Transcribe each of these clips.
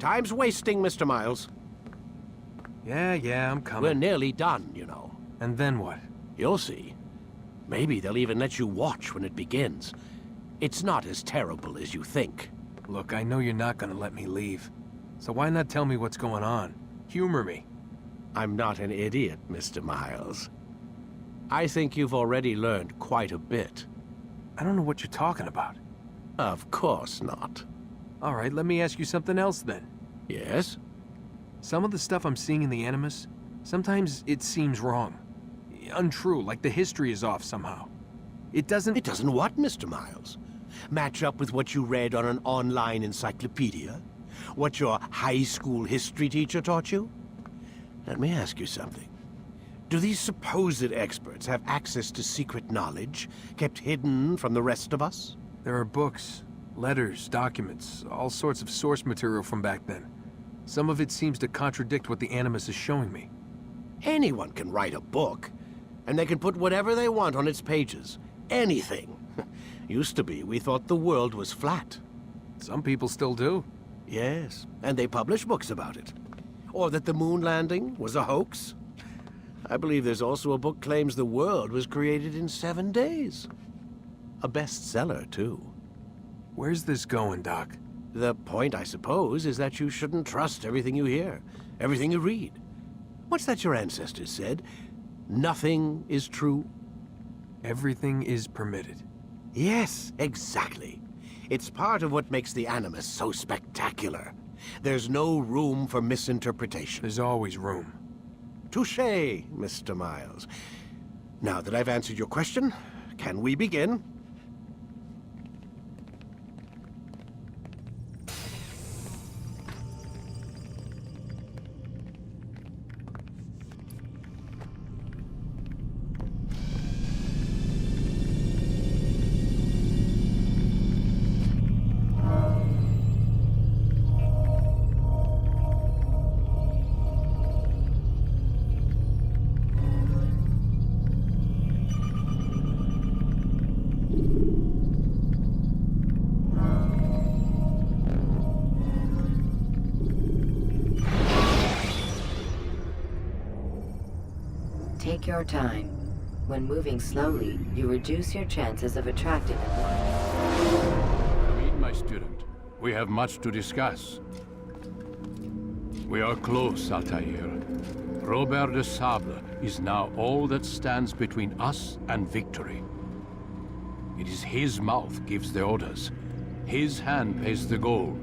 Time's wasting, Mr. Miles. Yeah, I'm coming. We're nearly done, you know. And then what? You'll see. Maybe they'll even let you watch when it begins. It's not as terrible as you think. Look, I know you're not gonna let me leave. So why not tell me what's going on? Humor me. I'm not an idiot, Mr. Miles. I think you've already learned quite a bit. I don't know what you're talking about. Of course not. All right, let me ask you something else then. Yes? Some of the stuff I'm seeing in the Animus, sometimes it seems wrong. Untrue, like the history is off somehow. It doesn't... It doesn't what, Mr. Miles? Match up with what you read on an online encyclopedia? What your high school history teacher taught you? Let me ask you something. Do these supposed experts have access to secret knowledge kept hidden from the rest of us? There are books, letters, documents, all sorts of source material from back then. Some of it seems to contradict what the Animus is showing me. Anyone can write a book, and they can put whatever they want on its pages. Anything. Used to be, we thought the world was flat. Some people still do. Yes, and they publish books about it. Or that the moon landing was a hoax. I believe there's also a book claims the world was created in 7 days. A bestseller, too. Where's this going, Doc? The point, I suppose, is that you shouldn't trust everything you hear, everything you read. What's that your ancestors said? Nothing is true? Everything is permitted. Yes, exactly. It's part of what makes the Animus so spectacular. There's no room for misinterpretation. There's always room. Touché, Mr. Miles. Now that I've answered your question, can we begin? Take your time. When moving slowly, you reduce your chances of attracting a warning. Come in, my student. We have much to discuss. We are close, Altair. Robert de Sable is now all that stands between us and victory. It is his mouth gives the orders. His hand pays the gold.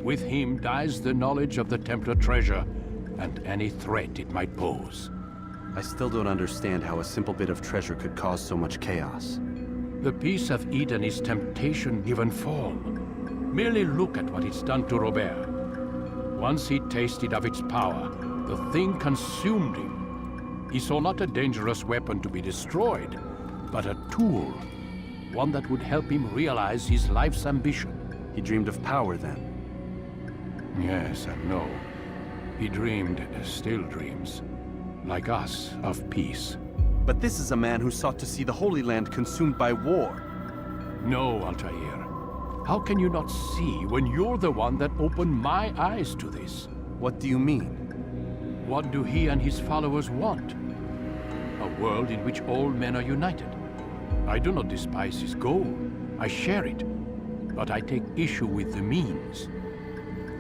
With him dies the knowledge of the Templar treasure and any threat it might pose. I still don't understand how a simple bit of treasure could cause so much chaos. The Piece of Eden is temptation given form. Merely look at what it's done to Robert. Once he tasted of its power, the thing consumed him. He saw not a dangerous weapon to be destroyed, but a tool. One that would help him realize his life's ambition. He dreamed of power then. Yes and no. He dreamed, still dreams. Like us, of peace. But this is a man who sought to see the Holy Land consumed by war. No, Altair. How can you not see when you're the one that opened my eyes to this? What do you mean? What do he and his followers want? A world in which all men are united. I do not despise his goal. I share it. But I take issue with the means.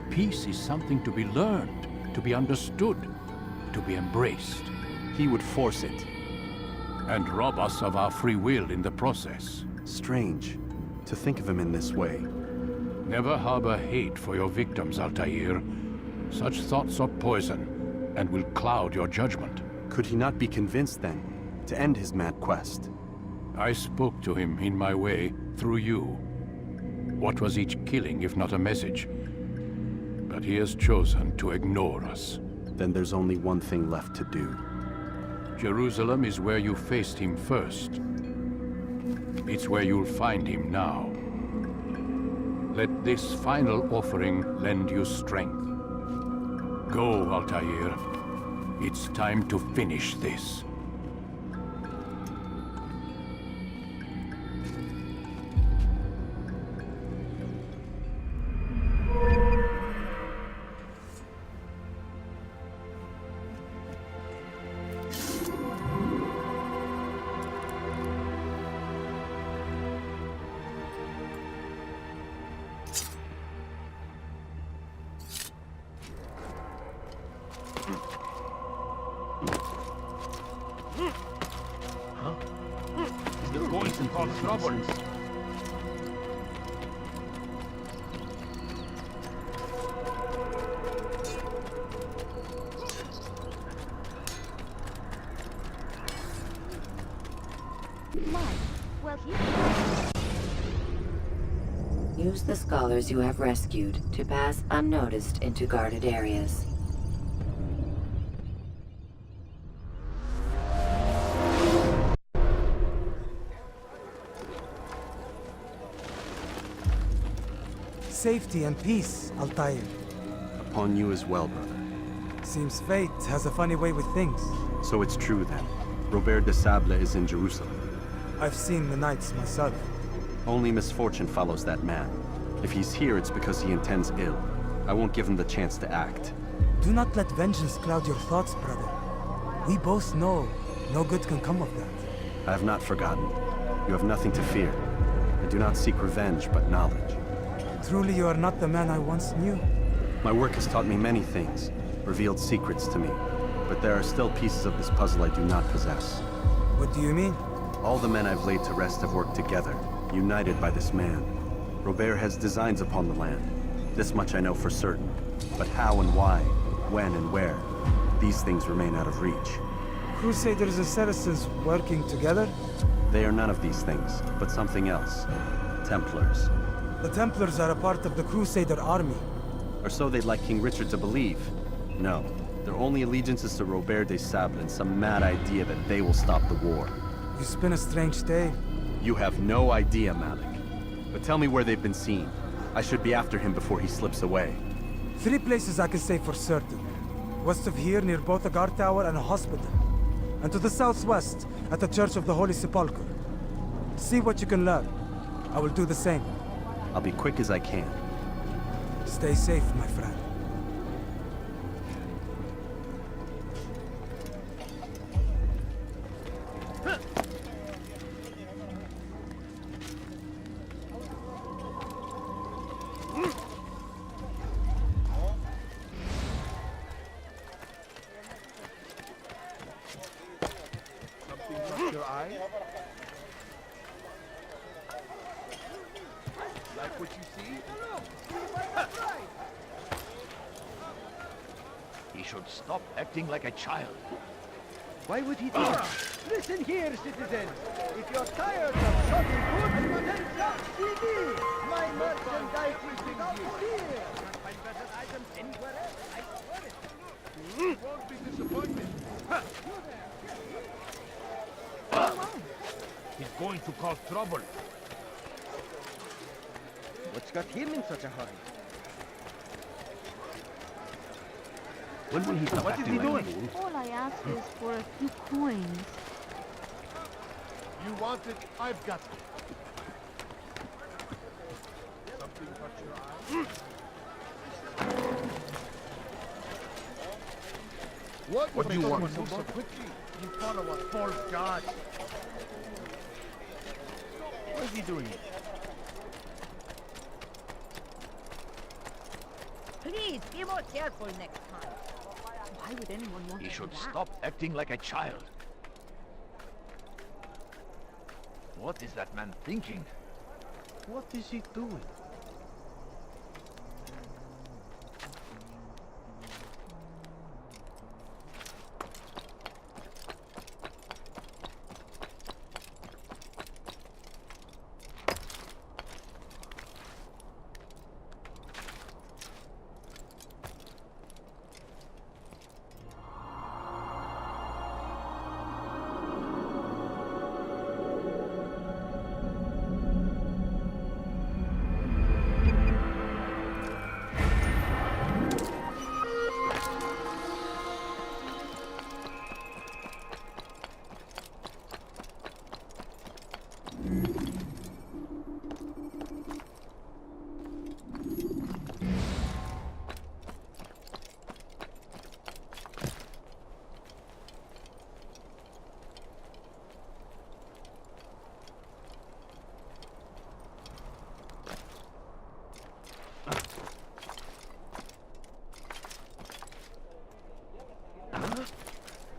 Peace is something to be learned, to be understood, to be embraced. He would force it. And rob us of our free will in the process. Strange, to think of him in this way. Never harbor hate for your victims, Altair. Such thoughts are poison, and will cloud your judgment. Could he not be convinced, then, to end his mad quest? I spoke to him in my way, through you. What was each killing if not a message? But he has chosen to ignore us. Then there's only one thing left to do. Jerusalem is where you faced him first. It's where you'll find him now. Let this final offering lend you strength. Go, Altair. It's time to finish this. to cause trouble. Well, Use the scholars you have rescued to pass unnoticed into guarded areas. Safety and peace, Altair. Upon you as well, brother. Seems fate has a funny way with things. So it's true then. Robert de Sable is in Jerusalem. I've seen the Knights myself. Only misfortune follows that man. If he's here, it's because he intends ill. I won't give him the chance to act. Do not let vengeance cloud your thoughts, brother. We both know no good can come of that. I have not forgotten. You have nothing to fear. I do not seek revenge, but knowledge. Truly you are not the man I once knew. My work has taught me many things, revealed secrets to me. But there are still pieces of this puzzle I do not possess. What do you mean? All the men I've laid to rest have worked together, united by this man. Robert has designs upon the land. This much I know for certain. But how and why, when and where, these things remain out of reach. Crusaders and Saracens working together? They are none of these things, but something else. Templars. The Templars are a part of the Crusader army. Or so they'd like King Richard to believe. No, their only allegiance is to Robert de Sable and some mad idea that they will stop the war. You spin a strange tale. You have no idea, Malik. But tell me where they've been seen. I should be after him before he slips away. 3 places I can say for certain. West of here, near both a guard tower and a hospital. And to the southwest, at the Church of the Holy Sepulchre. See what you can learn. I will do the same. I'll be quick as I can. Stay safe, my friend. Like what you see? He should stop acting like a child. Why would he do that? Listen here, citizens. If you're tired of shopping goods, then shop with me. My merchandise is without fear. You can't find better items anywhere else. I swear it. You won't be disappointed. He's going to cause trouble. What's got him in such a hurry? When will he stop What is acting he like doing? all I ask is for a few coins. You want it? I've got it. Something caught your eye? What do you want? So quickly? You follow a false god. What is he doing? Please, be more careful next time. Why would anyone want He to should do that? stop acting like a child. What is that man thinking? What is he doing?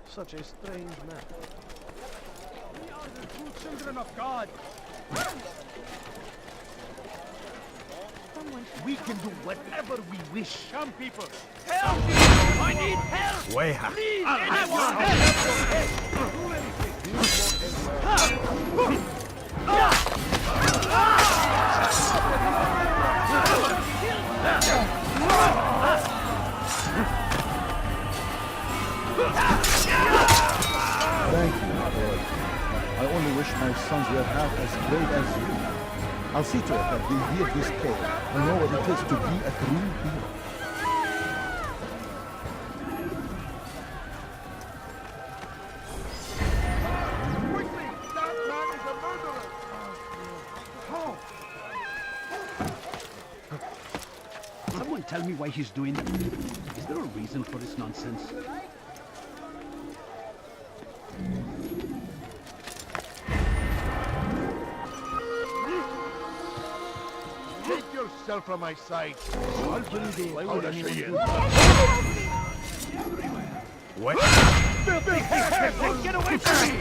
Such a strange man. We are the true children children of God. Someone should We can do whatever we wish. Some people. Help! I need help! Weha. Please, I want help! Thank you, Lord. I only wish my sons were half as brave as you. I'll see to it that they hear this tale and know what it is to be a true hero. Quickly! That man is a murderer! Someone tell me why he's doing that. Is there a reason for this nonsense? Take yourself from my sight. I'll bring the What? Get away from me!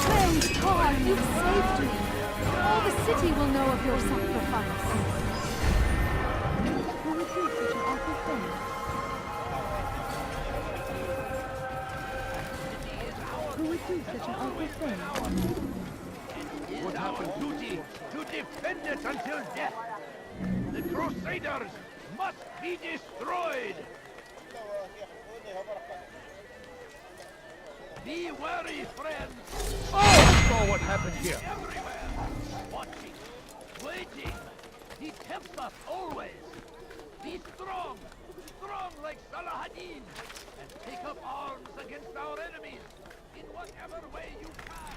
Praise God, you've saved me. All the city will know of your sacrifice. Who would do such an awful thing? Who would do such an awful thing? What happened? Duty to defend it until death. The Crusaders must be destroyed. Be wary, friends. Oh! Saw what happened here. Everywhere. Watching. Waiting. He tempts us always. Be strong. Strong like Salahadin. And take up arms against our enemies. In whatever way you can.